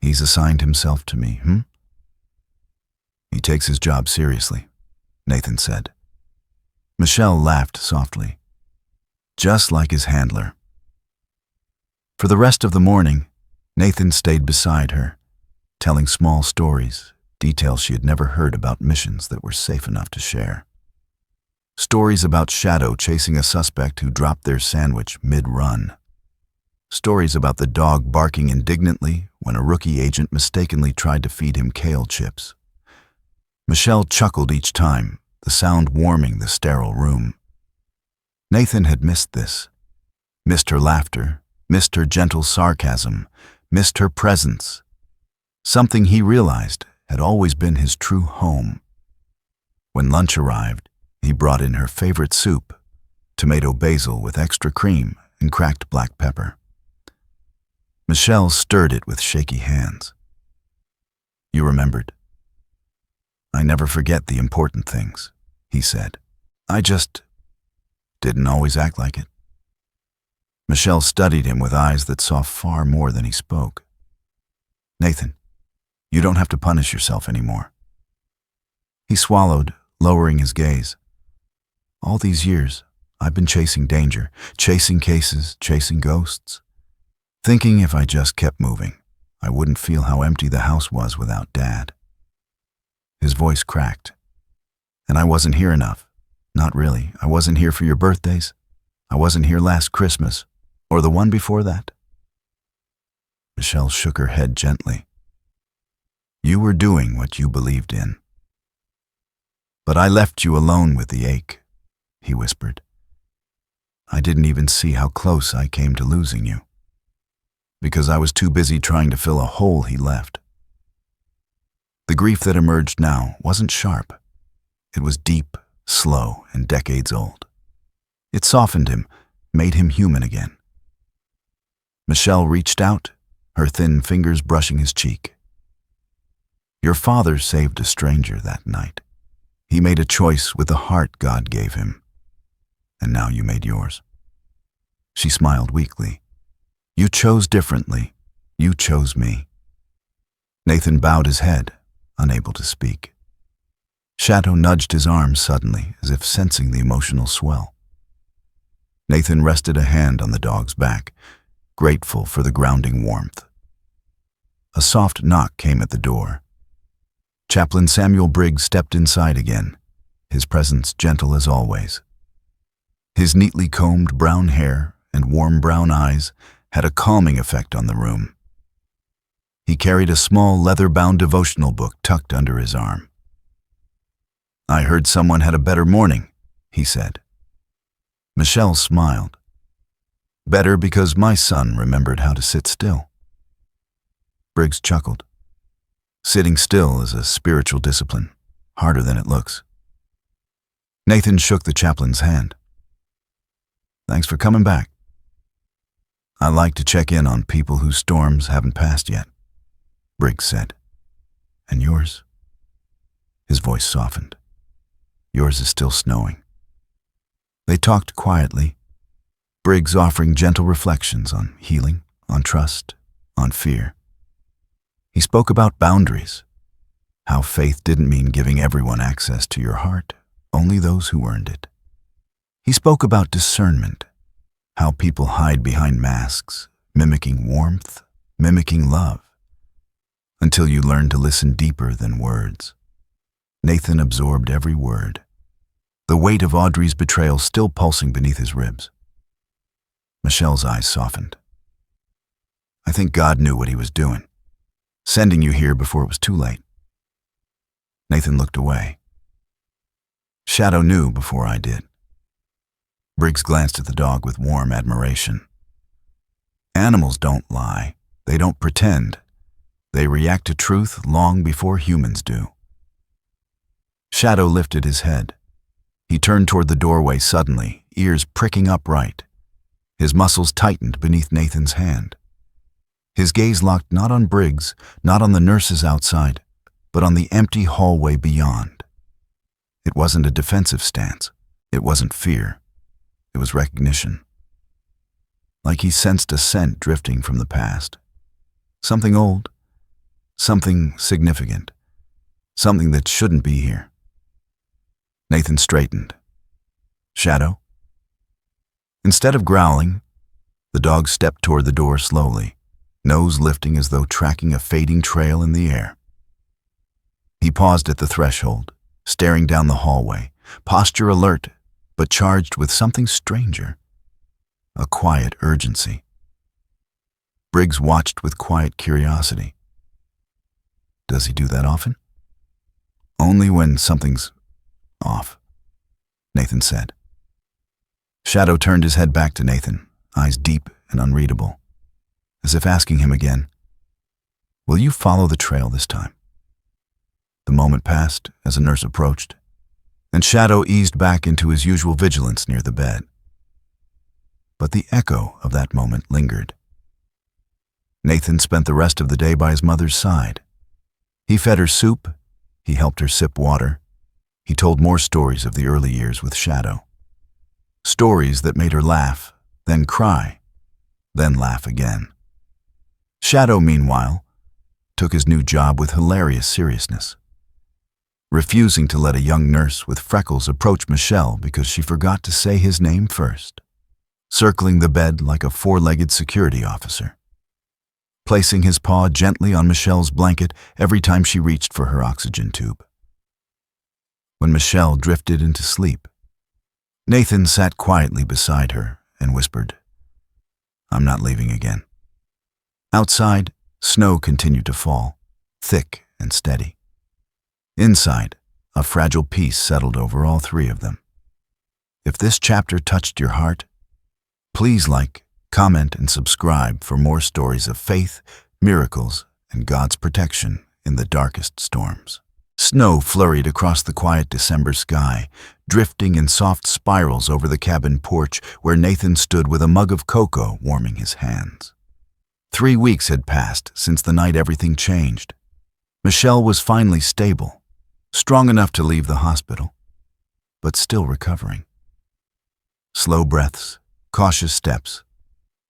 He's assigned himself to me, He takes his job seriously, Nathan said. Michelle laughed softly, just like his handler. For the rest of the morning, Nathan stayed beside her, telling small stories, details she had never heard about missions that were safe enough to share. Stories about Shadow chasing a suspect who dropped their sandwich mid-run. Stories about the dog barking indignantly when a rookie agent mistakenly tried to feed him kale chips. Michelle chuckled each time, the sound warming the sterile room. Nathan had missed this, missed her laughter, missed her gentle sarcasm, missed her presence. Something he realized had always been his true home. When lunch arrived, he brought in her favorite soup, tomato basil with extra cream and cracked black pepper. Michelle stirred it with shaky hands. You remembered. I never forget the important things, he said. I just didn't always act like it. Michelle studied him with eyes that saw far more than he spoke. Nathan, you don't have to punish yourself anymore. He swallowed, lowering his gaze. All these years, I've been chasing danger, chasing cases, chasing ghosts, thinking if I just kept moving, I wouldn't feel how empty the house was without Dad. His voice cracked. And I wasn't here enough. Not really. I wasn't here for your birthdays. I wasn't here last Christmas, or the one before that. Michelle shook her head gently. You were doing what you believed in. But I left you alone with the ache, he whispered. I didn't even see how close I came to losing you, because I was too busy trying to fill a hole he left. The grief that emerged now wasn't sharp. It was deep, slow, and decades old. It softened him, made him human again. Michelle reached out, her thin fingers brushing his cheek. Your father saved a stranger that night. He made a choice with the heart God gave him. And now you made yours. She smiled weakly. You chose differently. You chose me. Nathan bowed his head, unable to speak. Shadow nudged his arm suddenly, as if sensing the emotional swell. Nathan rested a hand on the dog's back, grateful for the grounding warmth. A soft knock came at the door. Chaplain Samuel Briggs stepped inside again, his presence gentle as always. His neatly combed brown hair and warm brown eyes had a calming effect on the room. He carried a small leather-bound devotional book tucked under his arm. "I heard someone had a better morning," he said. Michelle smiled. "Better because my son remembered how to sit still." Briggs chuckled. Sitting still is a spiritual discipline, harder than it looks. Nathan shook the chaplain's hand. "Thanks for coming back. I like to check in on people whose storms haven't passed yet," Briggs said. "And yours?" His voice softened. "Yours is still snowing." They talked quietly, Briggs offering gentle reflections on healing, on trust, on fear. He spoke about boundaries, how faith didn't mean giving everyone access to your heart, only those who earned it. He spoke about discernment, how people hide behind masks, mimicking warmth, mimicking love, until you learn to listen deeper than words. Nathan absorbed every word, the weight of Audrey's betrayal still pulsing beneath his ribs. Michelle's eyes softened. "I think God knew what he was doing, sending you here before it was too late." Nathan looked away. "Shadow knew before I did." Briggs glanced at the dog with warm admiration. "Animals don't lie. They don't pretend. They react to truth long before humans do." Shadow lifted his head. He turned toward the doorway suddenly, ears pricking upright. His muscles tightened beneath Nathan's hand. His gaze locked not on Briggs, not on the nurses outside, but on the empty hallway beyond. It wasn't a defensive stance. It wasn't fear. It was recognition. Like he sensed a scent drifting from the past. Something old, something significant, something that shouldn't be here. Nathan straightened. "Shadow?" Instead of growling, the dog stepped toward the door slowly, nose lifting as though tracking a fading trail in the air. He paused at the threshold, staring down the hallway, posture alert, but charged with something stranger, a quiet urgency. Briggs watched with quiet curiosity. "Does he do that often?" "Only when something's off," Nathan said. Shadow turned his head back to Nathan, eyes deep and unreadable, as if asking him again, "Will you follow the trail this time?" The moment passed as a nurse approached, and Shadow eased back into his usual vigilance near the bed. But the echo of that moment lingered. Nathan spent the rest of the day by his mother's side. He fed her soup, he helped her sip water, he told more stories of the early years with Shadow. Stories that made her laugh, then cry, then laugh again. Shadow, meanwhile, took his new job with hilarious seriousness, refusing to let a young nurse with freckles approach Michelle because she forgot to say his name first, circling the bed like a four-legged security officer, placing his paw gently on Michelle's blanket every time she reached for her oxygen tube. When Michelle drifted into sleep, Nathan sat quietly beside her and whispered, "I'm not leaving again." Outside, snow continued to fall, thick and steady. Inside, a fragile peace settled over all three of them. If this chapter touched your heart, please like, comment, and subscribe for more stories of faith, miracles, and God's protection in the darkest storms. Snow flurried across the quiet December sky, drifting in soft spirals over the cabin porch where Nathan stood with a mug of cocoa warming his hands. 3 weeks had passed since the night everything changed. Michelle was finally stable, strong enough to leave the hospital, but still recovering. Slow breaths, cautious steps,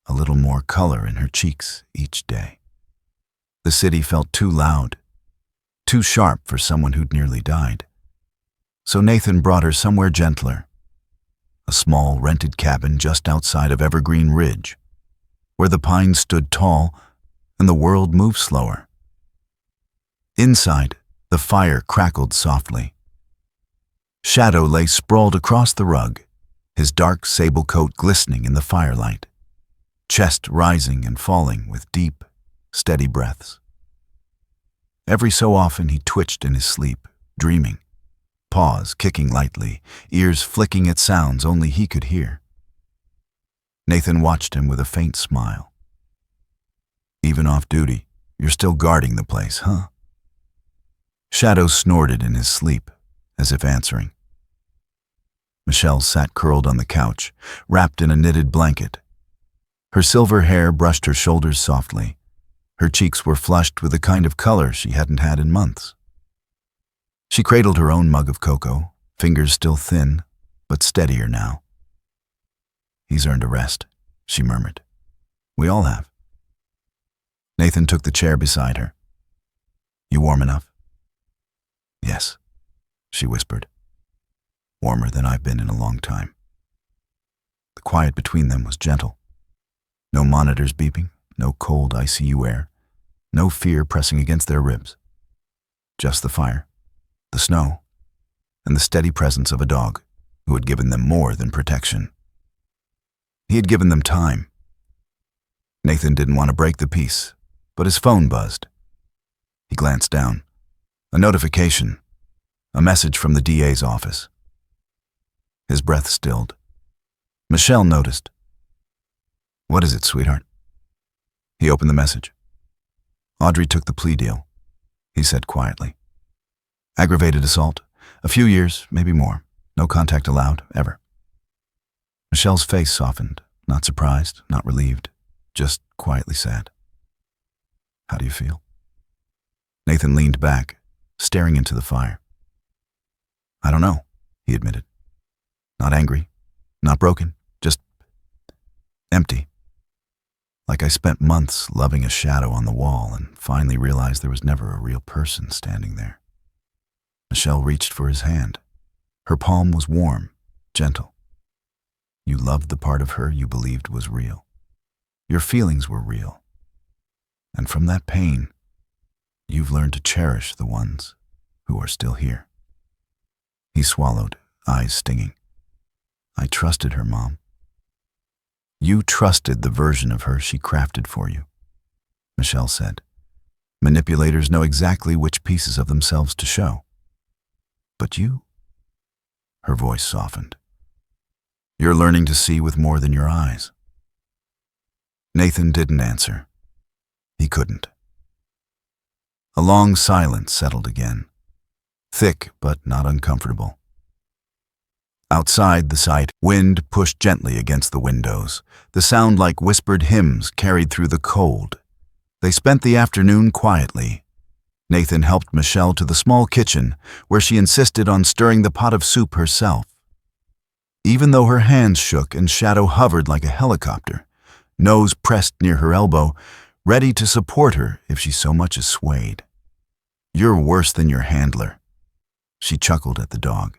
a little more color in her cheeks each day. The city felt too loud, too sharp for someone who'd nearly died. So Nathan brought her somewhere gentler, a small rented cabin just outside of Evergreen Ridge, where the pines stood tall and the world moved slower. Inside, the fire crackled softly. Shadow lay sprawled across the rug, his dark sable coat glistening in the firelight, chest rising and falling with deep, steady breaths. Every so often he twitched in his sleep, dreaming, paws kicking lightly, ears flicking at sounds only he could hear. Nathan watched him with a faint smile. "Even off duty, you're still guarding the place, huh?" Shadow snorted in his sleep, as if answering. Michelle sat curled on the couch, wrapped in a knitted blanket. Her silver hair brushed her shoulders softly. Her cheeks were flushed with the kind of color she hadn't had in months. She cradled her own mug of cocoa, fingers still thin, but steadier now. "He's earned a rest," she murmured. "We all have." Nathan took the chair beside her. "You warm enough?" "Yes," she whispered. "Warmer than I've been in a long time." The quiet between them was gentle. No monitors beeping, no cold ICU air, no fear pressing against their ribs. Just the fire, the snow, and the steady presence of a dog who had given them more than protection. He had given them time. Nathan didn't want to break the peace, but his phone buzzed. He glanced down. A notification, a message from the DA's office. His breath stilled. Michelle noticed. "What is it, sweetheart?" He opened the message. "Audrey took the plea deal," he said quietly. "Aggravated assault, a few years, maybe more. No contact allowed, ever." Michelle's face softened, not surprised, not relieved, just quietly sad. "How do you feel?" Nathan leaned back, staring into the fire. "I don't know," he admitted. "Not angry, not broken, just empty. Like I spent months loving a shadow on the wall and finally realized there was never a real person standing there." Michelle reached for his hand. Her palm was warm, gentle. "You loved the part of her you believed was real. Your feelings were real. And from that pain, you've learned to cherish the ones who are still here." He swallowed, eyes stinging. "I trusted her, Mom." "You trusted the version of her she crafted for you," Michelle said. "Manipulators know exactly which pieces of themselves to show. But you?" Her voice softened. "You're learning to see with more than your eyes." Nathan didn't answer. He couldn't. A long silence settled again, thick but not uncomfortable. Outside the site, wind pushed gently against the windows. The sound like whispered hymns carried through the cold. They spent the afternoon quietly. Nathan helped Michelle to the small kitchen, where she insisted on stirring the pot of soup herself. Even though her hands shook and Shadow hovered like a helicopter, nose pressed near her elbow, ready to support her if she so much as swayed. "You're worse than your handler." She chuckled at the dog.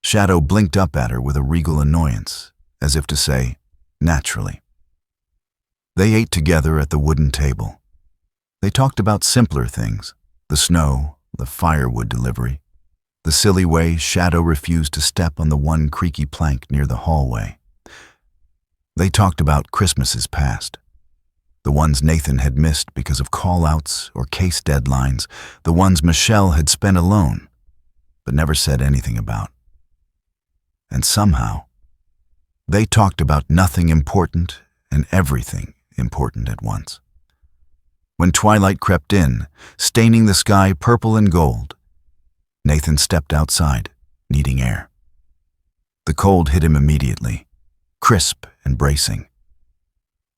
Shadow blinked up at her with a regal annoyance, as if to say, "Naturally." They ate together at the wooden table. They talked about simpler things, the snow, the firewood delivery, the silly way Shadow refused to step on the one creaky plank near the hallway. They talked about Christmases past, the ones Nathan had missed because of call-outs or case deadlines, the ones Michelle had spent alone, but never said anything about. And somehow, they talked about nothing important and everything important at once. When twilight crept in, staining the sky purple and gold, Nathan stepped outside, needing air. The cold hit him immediately, crisp and bracing.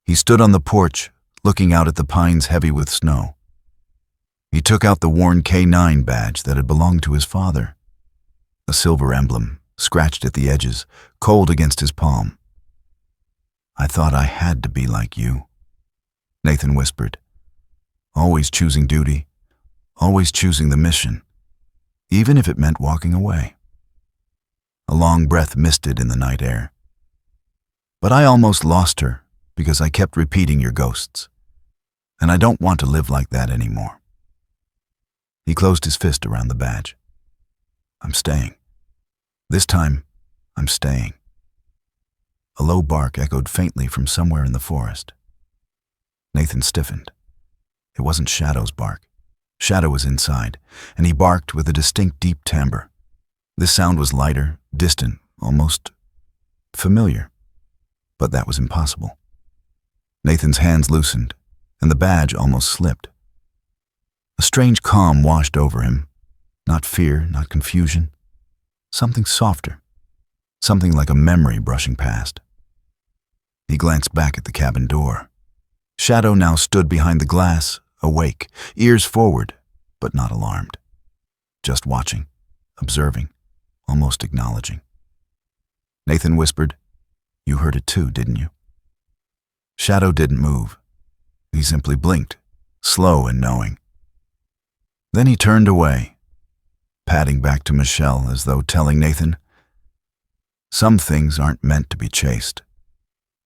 He stood on the porch, looking out at the pines heavy with snow. He took out the worn K9 badge that had belonged to his father, a silver emblem, scratched at the edges, cold against his palm. "I thought I had to be like you," Nathan whispered. "Always choosing duty, always choosing the mission, even if it meant walking away." A long breath misted in the night air. "But I almost lost her because I kept repeating your ghosts, and I don't want to live like that anymore." He closed his fist around the badge. "I'm staying. This time, I'm staying." A low bark echoed faintly from somewhere in the forest. Nathan stiffened. It wasn't Shadow's bark. Shadow was inside, and he barked with a distinct deep timbre. This sound was lighter, distant, almost familiar. But that was impossible. Nathan's hands loosened, and the badge almost slipped. A strange calm washed over him. Not fear, not confusion. Something softer. Something like a memory brushing past. He glanced back at the cabin door. Shadow now stood behind the glass, awake, ears forward, but not alarmed. Just watching, observing, almost acknowledging. Nathan whispered, "You heard it too, didn't you?" Shadow didn't move. He simply blinked, slow and knowing. Then he turned away, padding back to Michelle as though telling Nathan, "Some things aren't meant to be chased.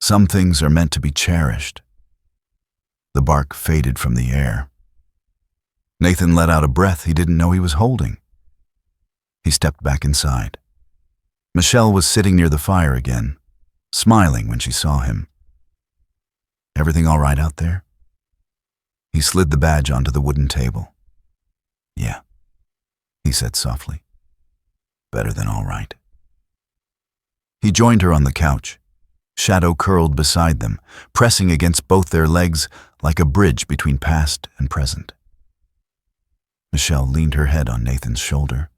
Some things are meant to be cherished." The bark faded from the air. Nathan let out a breath he didn't know he was holding. He stepped back inside. Michelle was sitting near the fire again, smiling when she saw him. "Everything all right out there?" He slid the badge onto the wooden table. "Yeah," he said softly. "Better than all right." He joined her on the couch. Shadow curled beside them, pressing against both their legs like a bridge between past and present. Michelle leaned her head on Nathan's shoulder.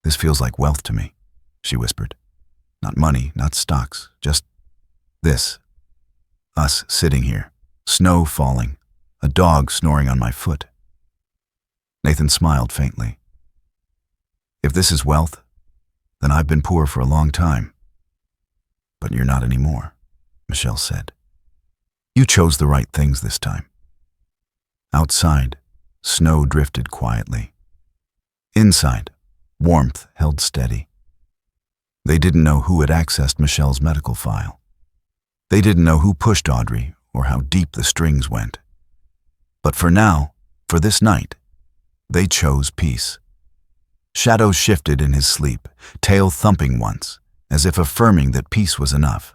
"This feels like wealth to me," she whispered. "Not money, not stocks, just this. Us sitting here, snow falling, a dog snoring on my foot." Nathan smiled faintly. "If this is wealth, then I've been poor for a long time." "But you're not anymore," Michelle said. "You chose the right things this time." Outside, snow drifted quietly. Inside, warmth held steady. They didn't know who had accessed Michelle's medical file. They didn't know who pushed Audrey or how deep the strings went. But for now, for this night, they chose peace. Shadow shifted in his sleep, tail thumping once, as if affirming that peace was enough.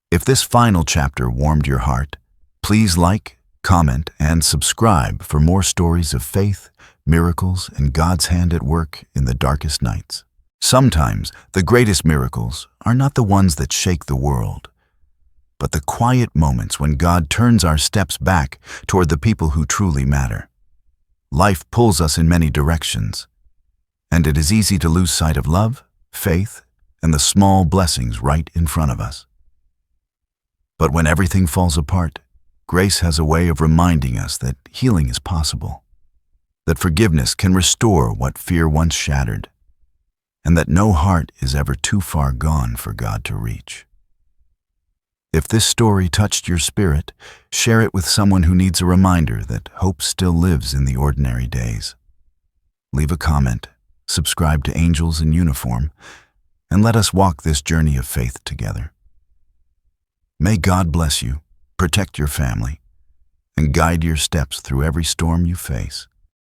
If this final chapter warmed your heart, please like, comment, and subscribe for more stories of faith, miracles, and God's hand at work in the darkest nights. Sometimes the greatest miracles are not the ones that shake the world, but the quiet moments when God turns our steps back toward the people who truly matter. Life pulls us in many directions, and it is easy to lose sight of love, faith, and the small blessings right in front of us. But when everything falls apart, grace has a way of reminding us that healing is possible, that forgiveness can restore what fear once shattered, and that no heart is ever too far gone for God to reach. If this story touched your spirit, share it with someone who needs a reminder that hope still lives in the ordinary days. Leave a comment, subscribe to Angels in Uniform, and let us walk this journey of faith together. May God bless you, protect your family, and guide your steps through every storm you face.